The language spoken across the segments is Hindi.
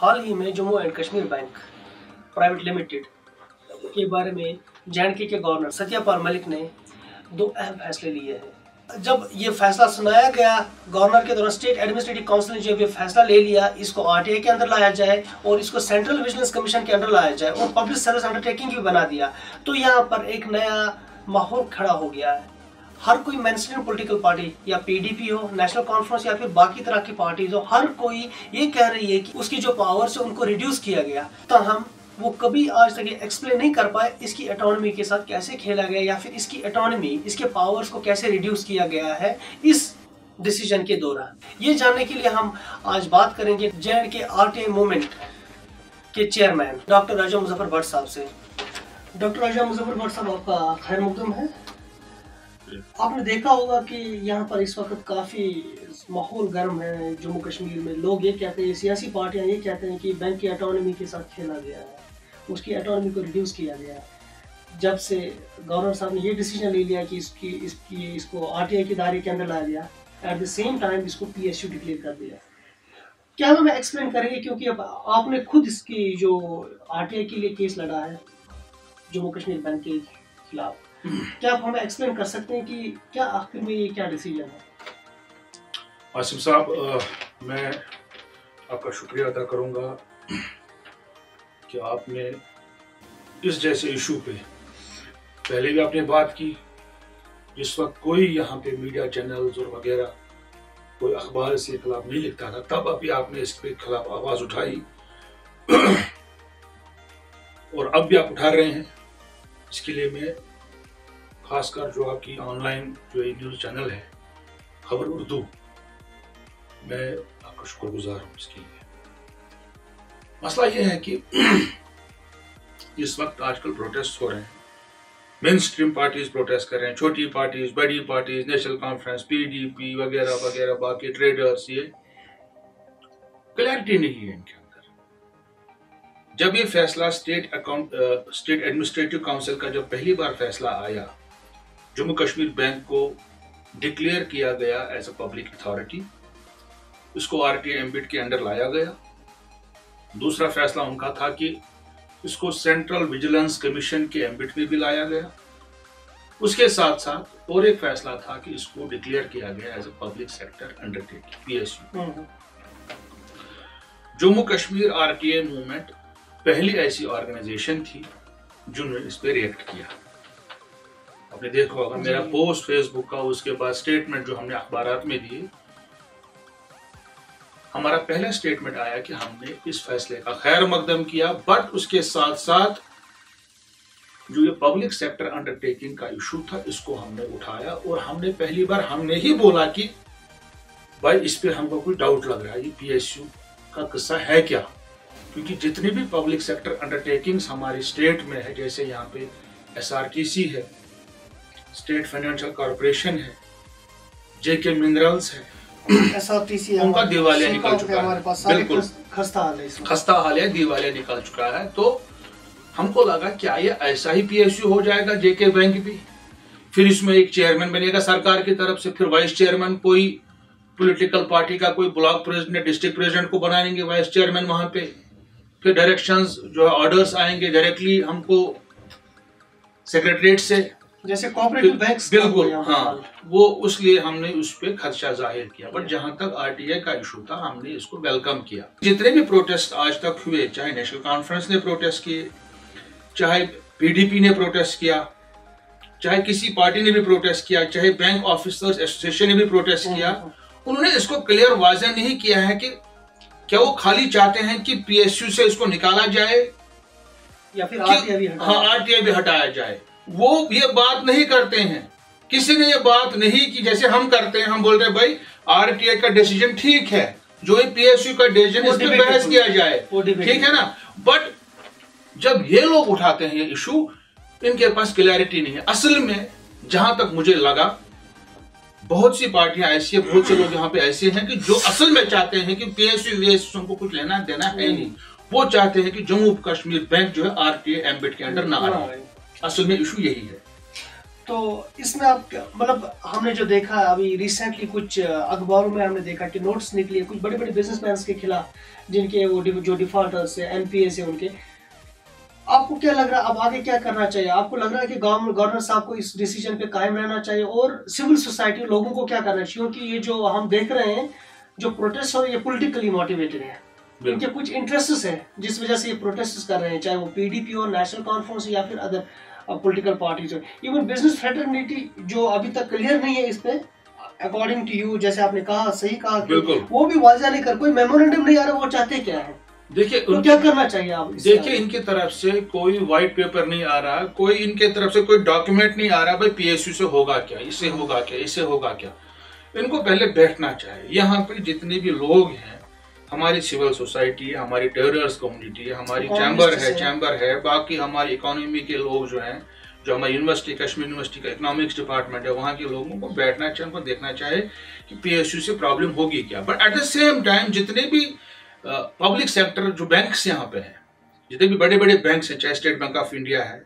हाल ही में Jammu and Kashmir bank private limited के बारे में जे&के के गवर्नर सत्यपाल मलिक ने दो अहम फैसले लिए हैं। जब ये फैसला सुनाया गया गवर्नर के द्वारा, स्टेट एडमिनिस्ट्रेटिव काउंसिल ने जब ये फैसला ले लिया इसको आरटीआई के अंदर लाया जाए और इसको सेंट्रल विजिलेंस कमीशन के अंदर लाया जाए और पब्लिक सर्विस अंडरटेकिंग भी बना दिया, तो यहाँ पर एक नया माहौल खड़ा हो गया है। हर कोई मेनस्ट्रीम पॉलिटिकल पार्टी या पीडीपी हो, नेशनल कॉन्फ्रेंस या फिर बाकी तरह की पार्टीज हो, हर कोई ये कह रही है कि उसकी जो पावर्स है उनको रिड्यूस किया गया। तो हम वो कभी आज तक एक्सप्लेन नहीं कर पाए इसकी ऑटोनॉमी के साथ कैसे खेला गया या फिर इसकी ऑटोनॉमी, इसके पावर्स को कैसे रिड्यूस किया गया है इस डिसीजन के दौरान। ये जानने के लिए हम आज बात करेंगे जे&के आरटीआई मूवमेंट के चेयरमैन डॉक्टर राजा मुजफ्फर भट्ट साहब से। डॉक्टर राजा मुजफ्फर भट्ट साहब, आपका खैर मकदम है। आपने देखा होगा कि यहाँ पर इस वक्त काफ़ी माहौल गर्म है जम्मू कश्मीर में। लोग ये कहते हैं, सियासी पार्टियाँ ये कहते हैं कि बैंक की ऑटोनॉमी के साथ खेला गया है, उसकी ऑटोनॉमी को रिड्यूस किया गया है। जब से गवर्नर साहब ने ये डिसीजन ले लिया कि इसको आरटीआई के दायरे के अंदर लाया गया, एट द सेम टाइम इसको पीएसयू डिक्लेयर कर दिया। क्या हमें एक्सप्लेन करेंगे, क्योंकि अब आपने खुद इसकी जो आरटीआई के लिए केस लड़ा है जम्मू कश्मीर बैंक के खिलाफ, क्या आप हमें एक्सप्लेन कर सकते हैं कि क्या आखिर में ये क्या डिसीजन है? आसिम साहब, मैं आपका शुक्रिया अदा करूंगा कि आपने इस जैसे इशू पे पहले भी आपने बात की। जिस वक्त कोई यहाँ पे मीडिया चैनल्स और वगैरह कोई अखबार इसके खिलाफ नहीं लिखता था, तब अभी आपने इसके खिलाफ आवाज उठाई और अब भी आप उठा रहे हैं। इसके लिए मैं खासकर जो आपकी ऑनलाइन जो न्यूज़ चैनल है खबर उर्दू, मैं आपका शुक्रगुजार हूँ इसके लिए। मसला ये है कि इस वक्त आजकल प्रोटेस्ट हो रहे हैं, मेन स्ट्रीम पार्टीज प्रोटेस्ट कर रहे हैं, छोटी पार्टीज, बड़ी पार्टीज, नेशनल कॉन्फ्रेंस, पीडीपी वगैरह वगैरह, बाकी ट्रेडर्स, ये क्लैरिटी नहीं है इनके अंदर। जब ये फैसला स्टेट एडमिनिस्ट्रेटिव काउंसिल का जब पहली बार फैसला आया, जम्मू कश्मीर बैंक को डिक्लेयर किया गया एज अ पब्लिक अथॉरिटी, इसको आरटीआई एम्बिट के अंडर लाया गया। दूसरा फैसला उनका था कि इसको सेंट्रल विजिलेंस कमीशन के एम्बिट में भी लाया गया। उसके साथ साथ और एक फैसला था कि इसको डिक्लेयर किया गया as a public sector undertaking, PSU. Jammu Kashmir RTI movement पहली ऐसी ऑर्गेनाइजेशन थी जिन्होंने इस पे रिएक्ट किया। आपने देखा होगा मेरा पोस्ट फेसबुक का, उसके बाद स्टेटमेंट जो हमने अखबारात में दिए, हमारा पहला स्टेटमेंट आया कि हमने इस फैसले का खैर मकदम किया, बट उसके साथ साथ जो ये पब्लिक सेक्टर अंडरटेकिंग का इशू था इसको हमने उठाया और हमने पहली बार हमने ही बोला कि भाई इस पे हमको कोई डाउट लग रहा है, ये पीएसयू का किस्सा है क्या। क्योंकि जितनी भी पब्लिक सेक्टर अंडरटेकिंग्स हमारी स्टेट में है, जैसे यहाँ पे एसआरटीसी है, स्टेट फाइनेंशियल कॉर्पोरेशन है, जेके मिनरल्स है, एसआरटीसी, उनका दिवालिया निकल चुका है, बिल्कुल खस्ता हाल है, दिवालिया निकल चुका है। तो हमको लगा क्या ये ऐसा ही पीएसयू हो जाएगा जेके बैंक भी, फिर इसमें एक चेयरमैन बनेगा सरकार की तरफ से, फिर वाइस चेयरमैन कोई पॉलिटिकल पार्टी का कोई ब्लॉक प्रेसिडेंट, डिस्ट्रिक्ट प्रेसिडेंट को बनाएंगे वाइस चेयरमैन वहां पे, फिर डायरेक्शंस जो है ऑर्डर्स आएंगे डायरेक्टली हमको सेक्रेटरीट से, जैसे कोऑपरेटिव बैंक्स। बिल्कुल, हाँ, वो उसलिए हमने उस पर खदशा जाहिर किया। बट जहां तक आरटीआई का इशू था हमने इसको वेलकम किया। जितने भी प्रोटेस्ट आज तक हुए, चाहे नेशनल कॉन्फ्रेंस ने प्रोटेस्ट किए, चाहे पीडीपी ने प्रोटेस्ट किया, चाहे किसी पार्टी ने भी प्रोटेस्ट किया, चाहे बैंक ऑफिसर्स एसोसिएशन ने भी प्रोटेस्ट किया, उन्होंने इसको क्लियर वाज़ेह नहीं किया है कि क्या वो खाली चाहते हैं कि पीएसयू से इसको निकाला जाए या फिर आरटीआई भी हटाया जाए। वो ये बात नहीं करते हैं, किसी ने ये बात नहीं की जैसे हम करते हैं। हम बोलते हैं भाई आरटीआई का डिसीजन ठीक है, जो ये पीएसयू का डिसीजन इस पर बहस किया जाए, ठीक है ना। बट जब ये लोग उठाते हैं ये इशू, इनके पास क्लैरिटी नहीं है। असल में जहां तक मुझे लगा, बहुत सी पार्टियां ऐसी है, बहुत से लोग यहाँ पे ऐसे हैं कि जो असल में चाहते हैं कि पीएसयू को कुछ लेना देना है नहीं। वो चाहते हैं कि जम्मू कश्मीर बैंक जो है आरटीआई एम्बिट के अंडर ना आए। असल में इशू यही है। तो इसमें आप मतलब हमने जो देखा अभी रिसेंटली कुछ अखबारों में हमने देखा कि नोट्स निकले कुछ बड़े बड़े बिजनेसमैन के खिलाफ, जिनके वो जो डिफॉल्टर्स है, एनपीए से उनके। आपको क्या लग रहा है अब आगे क्या करना चाहिए? आपको लग रहा है कि गवर्नर साहब को इस डिसीजन पे कायम रहना चाहिए, और सिविल सोसाइटी लोगों को क्या करना चाहिए? क्योंकि ये जो हम देख रहे हैं जो प्रोटेस्ट हो रहे हैं ये पॉलिटिकली मोटिवेटेड है, इनके कुछ इंटरेस्ट्स हैं जिस वजह से ये प्रोटेस्ट कर रहे हैं, चाहे वो पीडीपी हो, नेशनल कॉन्फ्रेंस या फिर अदर पॉलिटिकल पार्टीज हो। इवन बिजनेस फ्रेटर्निटी जो अभी तक क्लियर नहीं है इस पे, अकॉर्डिंग टू यू, जैसे आपने कहा, सही कहा कि वो भी वाज़ा नहीं कर, कोई मेमोरेंडम नहीं आ रहा, वो चाहते क्या है? देखिए तो क्या करना चाहिए आप? देखिए इनकी तरफ से कोई व्हाइट पेपर नहीं आ रहा, कोई इनके तरफ से कोई डॉक्यूमेंट नहीं आ रहा, भाई पीएसयू से होगा क्या, इससे होगा क्या, इससे होगा क्या। इनको पहले बैठना चाहिए। यहाँ पे जितने भी लोग हैं, हमारी सिविल सोसाइटी, हमारी टेरर्स कम्युनिटी है, हमारी चैम्बर है, बाकी हमारी इकोनॉमी के लोग जो हैं, जो हमारी यूनिवर्सिटी, कश्मीर यूनिवर्सिटी का इकोनॉमिक्स डिपार्टमेंट है, वहाँ के लोगों को बैठना चाहिए, उनको देखना चाहिए कि पीएसयू से प्रॉब्लम होगी क्या। But at the same time जितने भी पब्लिक सेक्टर जो बैंक्स यहाँ पे हैं, जितने भी बड़े बड़े बैंक्स हैं, चाहे स्टेट बैंक ऑफ इंडिया है,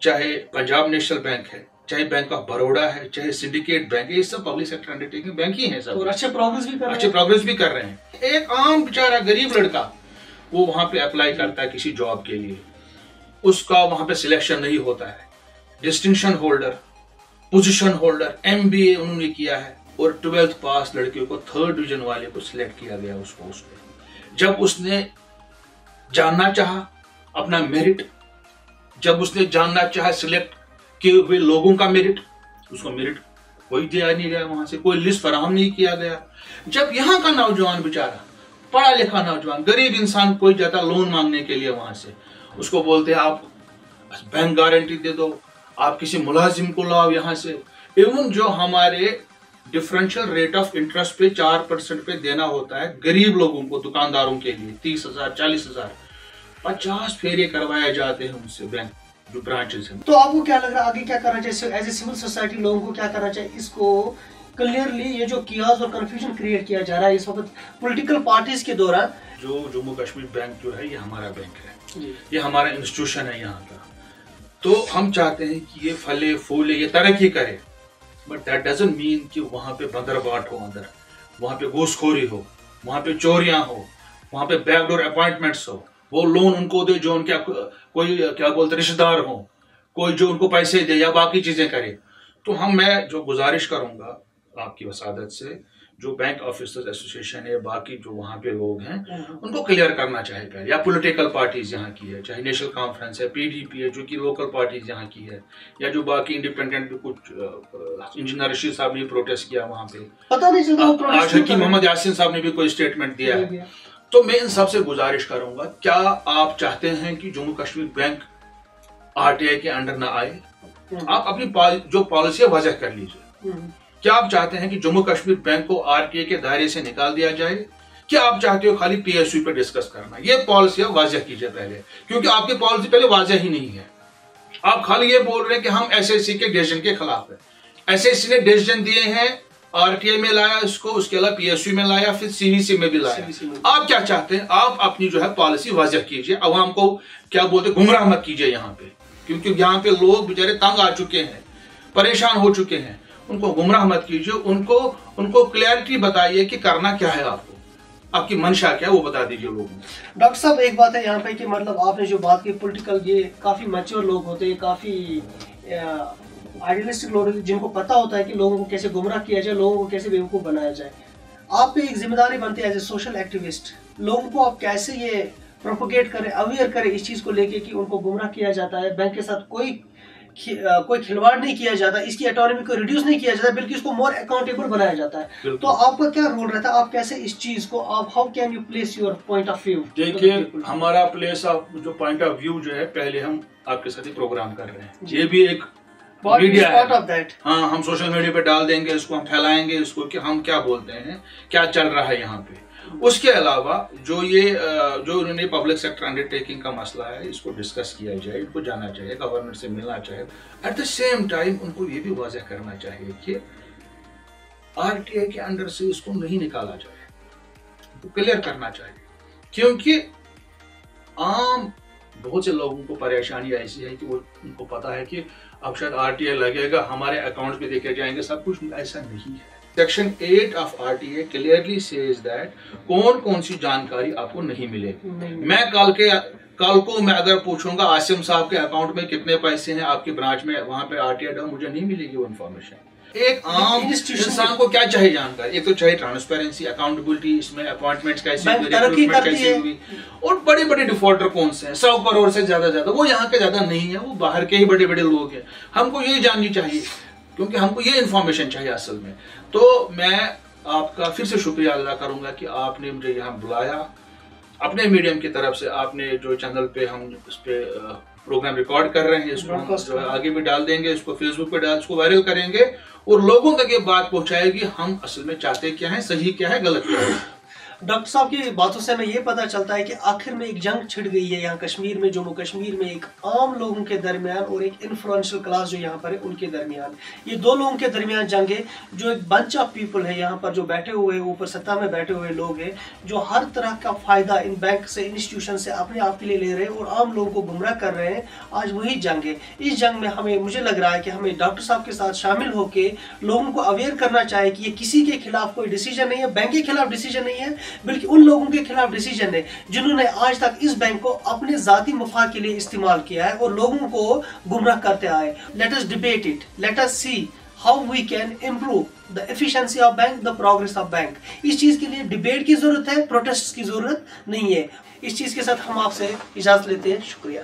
चाहे पंजाब नेशनल बैंक है, चाहे बैंक ऑफ बड़ौदा है, चाहे सिंडिकेट बैंक है, ये सब पब्लिक सेक्टर अंडरटेकिंग बैंक ही है सब, और अच्छे प्रोग्रेस भी कर रहे हैं। एक आम बेचारा गरीब लड़का वो वहां पे अप्लाई करता है किसी जॉब के लिए, उसका वहां पे सिलेक्शन नहीं होता है। Distinction holder, position holder, MBA उन्होंने किया है, और 12th पास लड़के को 3rd डिवीजन वाले को सिलेक्ट किया गया उस पोस्ट पे। जब उसने जानना चाहा अपना मेरिट, जब उसने जानना चाहा सिलेक्ट किए हुए लोगों का मेरिट, उसको मेरिट कोई दिया नहीं गया, वहां से कोई लिस्ट फराहम नहीं किया गया। जब यहाँ का नौजवान बेचारा, पढ़ा लिखा नौजवान, गरीब इंसान कोई जाता लोन मांगने के लिए वहां से, उसको बोलते हैं आप बैंक गारंटी दे दो, आप किसी मुलाजिम को लाओ यहाँ से। इवन जो हमारे डिफरेंशियल रेट ऑफ इंटरेस्ट पे 4% पे देना होता है गरीब लोगों को, दुकानदारों के लिए 30,000, 40,000, 50 फेरे करवाए जाते हैं उनसे बैंक जो ब्रांचेस हैं। तो आपको क्या लग रहा है आगे क्या करना चाहिए? एज ए सिविल सोसाइटी लोगों को क्या करना चाहिए? इसको क्लियरली ये जो कियास और कंफ्यूजन क्रिएट किया जा रहा है इस वक्त पॉलिटिकल पार्टीज के दौरान, जो जम्मू कश्मीर बैंक जो है ये हमारा बैंक है, ये हमारा इंस्टीट्यूशन है यहाँ का, तो हम चाहते हैं कि ये फले फूले, ये तरक्की करे, बट दैट डजंट मीन कि वहां पे बंदरबाट हो, अंदर वहां पे घूसखोरी हो, वहां पे चोरियां हो, वहां पे बैकडोर अपॉइंटमेंट्स हो, वो लोन उनको दे जो उनके कोई क्या बोलते रिश्तेदार हो, कोई जो उनको पैसे दे या बाकी चीजें करे। तो मैं जो गुजारिश करूंगा आपकी वसादत से, जो बैंक ऑफिसर्स एसोसिएशन है, बाकी जो वहाँ पे लोग हैं, उनको क्लियर करना चाहिए पहले, या पॉलिटिकल पार्टीज यहाँ की है, चाहे नेशनल कॉन्फ्रेंस है, पीडीपी है, जो कि लोकल पार्टीज यहाँ की है, या जो बाकी इंडिपेंडेंट भी कुछ, इंजीनियर रशीद साहब ने प्रोटेस्ट किया वहाँ पे, पता नहीं चलता, आज हकीम मोहम्मद यासीन साहब ने भी कोई स्टेटमेंट दिया है। तो मैं इन सबसे गुजारिश करूंगा, क्या आप चाहते हैं कि जम्मू कश्मीर बैंक आरटीआई के अंडर ना आए? आप अपनी जो पॉलिसी है वजह कर लीजिए। क्या आप चाहते हैं कि जम्मू कश्मीर बैंक को आरटीआई के दायरे से निकाल दिया जाए? क्या आप चाहते हो खाली पीएसयू पे डिस्कस करना? ये पॉलिसी वाजह कीजिए पहले, क्योंकि आपकी पॉलिसी पहले वाजह ही नहीं है। आप खाली ये बोल रहे हैं कि हम एसएससी के डिसीजन के खिलाफ है। एसएससी ने डिसीजन दिए हैं, आरटीआई में लाया इसको, उसके अलावा पीएसयू में लाया, फिर सीवीसी में भी लाया। आप क्या चाहते हैं? आप अपनी जो है पॉलिसी वाजह कीजिए, अवाम को क्या बोलते गुमराह मत कीजिए यहाँ पे, क्योंकि यहाँ पे लोग बेचारे तंग आ चुके हैं, परेशान हो चुके हैं। उनको गुमराह मत कीजिए, उनको क्लैरिटी बताइए कि करना क्या है, आपको आपकी मंशा क्या है वो बता दीजिए लोगों को। डॉक्टर साहब एक बात है यहाँ पे कि मतलब आपने जो बात की पॉलिटिकल, ये काफी मैच्योर लोग होते हैं, काफी आइडियलिस्टिक लोग, जिनको पता होता है कि लोगों को कैसे गुमराह किया जाए, लोगों को कैसे बेवकूफ बनाया जाए। आप पे एक जिम्मेदारी बनती है एज ए सोशल एक्टिविस्ट, लोगों को आप कैसे ये प्रोपोगेट करें, अवेयर करें इस चीज को लेके कि उनको गुमराह किया जाता है, बैंक के साथ कोई खिलवाड़ नहीं किया जाता, इसकी ऑटोनॉमी को रिड्यूस नहीं किया जाता, बल्कि इसको मोर अकाउंटेबल बनाया जाता है। तो आपका क्या रोल रहता है? आप कैसे इस चीज को, आप how can you place your point of view? देखिए, हमारा प्लेस ऑफ जो पॉइंट ऑफ व्यू जो है, पहले हम आपके साथ ही प्रोग्राम कर रहे हैं, ये भी एक मीडिया है। हाँ, हम सोशल मीडिया पे डाल देंगे इसको, हम फैलाएंगे इसको कि हम क्या बोलते हैं, क्या चल रहा है यहाँ पे। उसके अलावा जो उन्होंने पब्लिक सेक्टर अंडरटेकिंग का मसला है, इसको डिस्कस किया जाए, इनको जाना चाहिए, गवर्नमेंट से मिलना चाहिए। एट द सेम टाइम उनको ये भी वाज़ह करना चाहिए कि आरटीआई के अंडर से इसको नहीं निकाला जाए, तो क्लियर करना चाहिए, क्योंकि आम बहुत से लोगों को परेशानी ऐसी है कि वो उनको पता है कि अब शायद आरटीए लगेगा, हमारे अकाउंट में देखे जाएंगे, सब कुछ ऐसा नहीं है। Section 8 of RTA clearly says that कौन कौन सी जानकारी आपको नहीं मिलेगी। मैं कल को मैं अगर पूछूंगा आसिम साहब के अकाउंट में कितने पैसे हैं आपकी ब्रांच में, वहां पे आरटीए डाउन, मुझे नहीं मिलेगी वो इन्फॉर्मेशन। एक आम इंसान को क्या चाहिए जानकारी? एक तो चाहिए ट्रांसपेरेंसी, अकाउंटेबिलिटी, इसमें अपॉइंटमेंट्स कैसे हुई, रिक्रूटमेंट कैसे हुई, और बड़े बड़े डिफॉल्टर कौन से हैं, 100 करोड़ से ज्यादा, वो यहाँ के ज्यादा नहीं है, वो बाहर के ही बड़े बड़े लोग हैं। हमको ये जाननी चाहिए, क्योंकि हमको ये इन्फॉर्मेशन चाहिए असल में। तो मैं आपका फिर से शुक्रिया अदा करूंगा कि आपने मुझे यहाँ बुलाया, अपने मीडियम की तरफ से आपने जो चैनल पे हम इस पे प्रोग्राम रिकॉर्ड कर रहे हैं, इसको हम जो आगे भी डाल देंगे, इसको फेसबुक पे इसको वायरल करेंगे और लोगों तक ये बात पहुंचाएगी हम असल में चाहते क्या है, सही क्या है, गलत क्या है। डॉक्टर साहब की बातों से हमें ये पता चलता है कि आखिर में एक जंग छिड़ गई है यहाँ कश्मीर में, जम्मू कश्मीर में, एक आम लोगों के दरमियान और एक इन्फ्लुएंशियल क्लास जो यहाँ पर है उनके दरमियान। ये दो लोगों के दरमियान जंग है। जो एक बंच ऑफ पीपल है यहाँ पर जो बैठे हुए ऊपर सत्ता में बैठे हुए लोग हैं, जो हर तरह का फायदा इन बैंक से, इंस्टीट्यूशन से अपने आप के लिए ले रहे हैं और आम लोगों को गुमराह कर रहे हैं। आज वही जंग है। इस जंग में हमें, मुझे लग रहा है कि हमें डॉक्टर साहब के साथ शामिल होकर लोगों को अवेयर करना चाहिए कि ये किसी के खिलाफ कोई डिसीजन नहीं है, बैंक के खिलाफ डिसीजन नहीं है, बल्कि उन लोगों के खिलाफ डिसीजन है जिन्होंने आज तक इस बैंक को अपने जाती मुफाद के लिए इस्तेमाल किया है और लोगों को गुमराह करते आए। Let us debate it, let us see how we can improve the efficiency of bank, the progress of bank. इस चीज के लिए डिबेट की जरूरत है, प्रोटेस्ट की जरूरत नहीं है। इस चीज के साथ हम आपसे इजाजत लेते हैं। शुक्रिया।